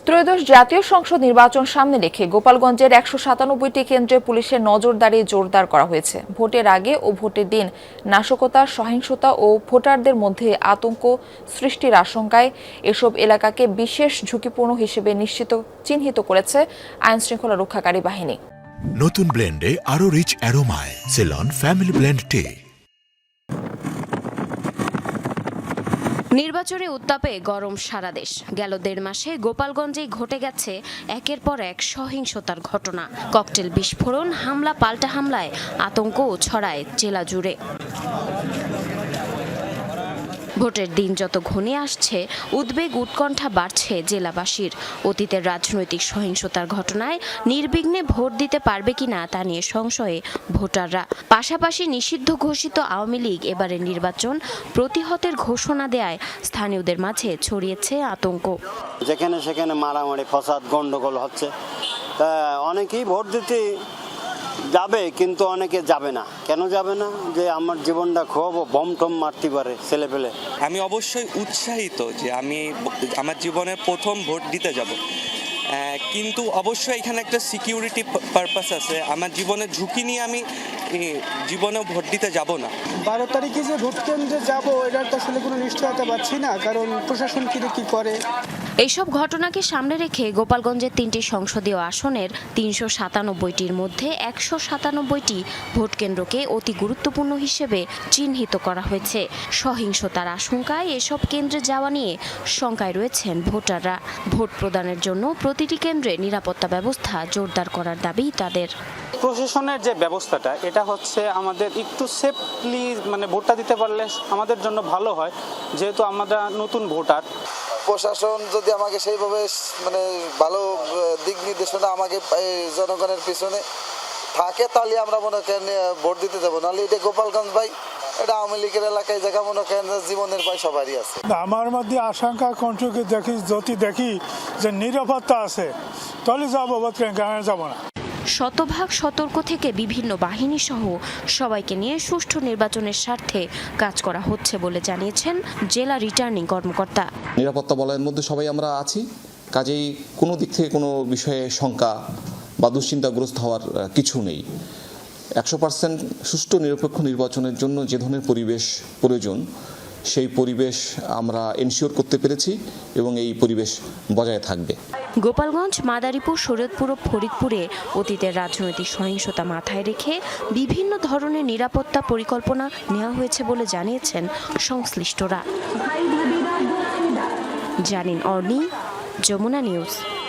ত্রয়োদশ জাতীয় সংসদ নির্বাচন সামনে রেখে গোপালগঞ্জের ১৯৭টি কেন্দ্রে পুলিশের নজরদারি জোরদার করা হয়েছে। ভোটের আগে ও ভোটের দিন নাশকতা, সহিংসতা ও ভোটারদের মধ্যে আতঙ্ক সৃষ্টির আশঙ্কায় এসব এলাকাকে বিশেষ ঝুঁকিপূর্ণ হিসেবে চিহ্নিত করেছে আইনশৃঙ্খলা রক্ষাকারী বাহিনী। নতুন ব্লেন্ডে আরো রিচ অ্যারোমায় সেলন ফ্যামিলি ব্লেন্ড টে। নির্বাচনে উত্তাপে গরম সারা দেশ। গেল ১.৫ মাসে গোপালগঞ্জেই ঘটে গেছে একের পর এক সহিংসতার ঘটনা। ককটেল বিস্ফোরণ, হামলা পাল্টা হামলায় আতঙ্কও ছড়ায় জেলা জুড়ে। ভোটের দিন যত ঘনিয়ে আসছে, উদ্বেগ উৎকণ্ঠা বাড়ছে জেলাবাসীর। অতীতের রাজনৈতিক সহিংসতার ঘটনায় নির্বিঘ্নে ভোট দিতে পারবে কিনা তা নিয়ে সংশয়ে ভোটাররা। পাশাপাশি নিষিদ্ধ ঘোষিত আওয়ামী লীগ এবারের নির্বাচন প্রতিহতের ঘোষণা দেয়ায় স্থানীয়দের মাঝে ছড়িয়েছে আতঙ্ক। যেখানে সেখানে মারামারি, ফসাদ, গন্ডগোল হচ্ছে। অনেকেই ভোট দিতে যাবে, কিন্তু অনেকে যাবে না। কেন যাবে না? যে আমার জীবনটা খুব বম টম মারতে পারে ছেলে পেলে। আমি অবশ্যই উৎসাহিত যে আমি আমার জীবনের প্রথম ভোট দিতে যাব, কিন্তু অবশ্যই এখানে একটা সিকিউরিটি পারপাস আছে। আমার জীবনের ঝুঁকি নিয়ে আমি জীবনেও ভোট দিতে যাব না। ১২ তারিখে যে ভোট কেন্দ্রে যাবো, এটার তো আসলে কোনো নিশ্চয়তা পাচ্ছি না, কারণ প্রশাসন কি করে। এইসব ঘটনাকে সামনে রেখে গোপালগঞ্জের ৩টি সংসদীয় আসনের ৩৯৭টির মধ্যে ১৯৭টি ভোট কেন্দ্রকে অতি গুরুত্বপূর্ণ হিসেবে চিহ্নিত করা হয়েছে। সহিংসতার আশঙ্কায় এসব কেন্দ্রে যাওয়া নিয়ে শঙ্কায় রয়েছেন ভোটাররা। ভোট প্রদানের জন্য প্রতিটি কেন্দ্রে নিরাপত্তা ব্যবস্থা জোরদার করার দাবি তাদের। প্রশাসনের যে ব্যবস্থাটা, এটা হচ্ছে আমাদের একটু সেফলি ভোটটা দিতে পারলে আমাদের জন্য ভালো হয়, যেহেতু আমরা নতুন ভোটার। প্রশাসন যদি আমাকে সেইভাবে ভালো দিক নির্দেশনা আমাকে জনগণের পিছনে থাকে, তাহলে আমরা মনে করেন ভোট দিতে যাবো। নাহলে এটা গোপালগঞ্জ ভাই, এটা আওয়ামী লীগের এলাকায় জায়গা মনে করেন জীবনের ভয় সবারই আছে। আমার মধ্যে আশঙ্কা কন্ট্রোলকে দেখি যে নিরাপত্তা আছে, তাহলে যাবো, গ্রামে যাবো না। শতভাগ সতর্ক থেকে বিভিন্ন বাহিনী সহ সবাইকে নিয়ে সুষ্ঠু নির্বাচনের স্বার্থে কাজ করা হচ্ছে বলে জানিয়েছেন জেলা রিটার্নিং কর্মকর্তা। নিরাপত্তা বলয়ের মধ্যে সবাই আমরা আছি, কাজেই কোনো দিক থেকে কোনো বিষয়ে শঙ্কা বা দুশ্চিন্তাগ্রস্ত হওয়ার কিছু নেই। ১০০% সুষ্ঠু নিরপেক্ষ নির্বাচনের জন্য যে ধরনের পরিবেশ প্রয়োজন, সেই পরিবেশ আমরা এনশিওর করতে পেরেছি এবং এই পরিবেশ বজায় থাকবে। গোপালগঞ্জ, মাদারীপুর, শরীয়তপুর ও ফরিদপুরে অতীতের রাজনৈতিক সহিংসতা মাথায় রেখে বিভিন্ন ধরনের নিরাপত্তা পরিকল্পনা নেওয়া হয়েছে বলে জানিয়েছেন সংশ্লিষ্টরা। জানিন অর্নি, যমুনা নিউজ।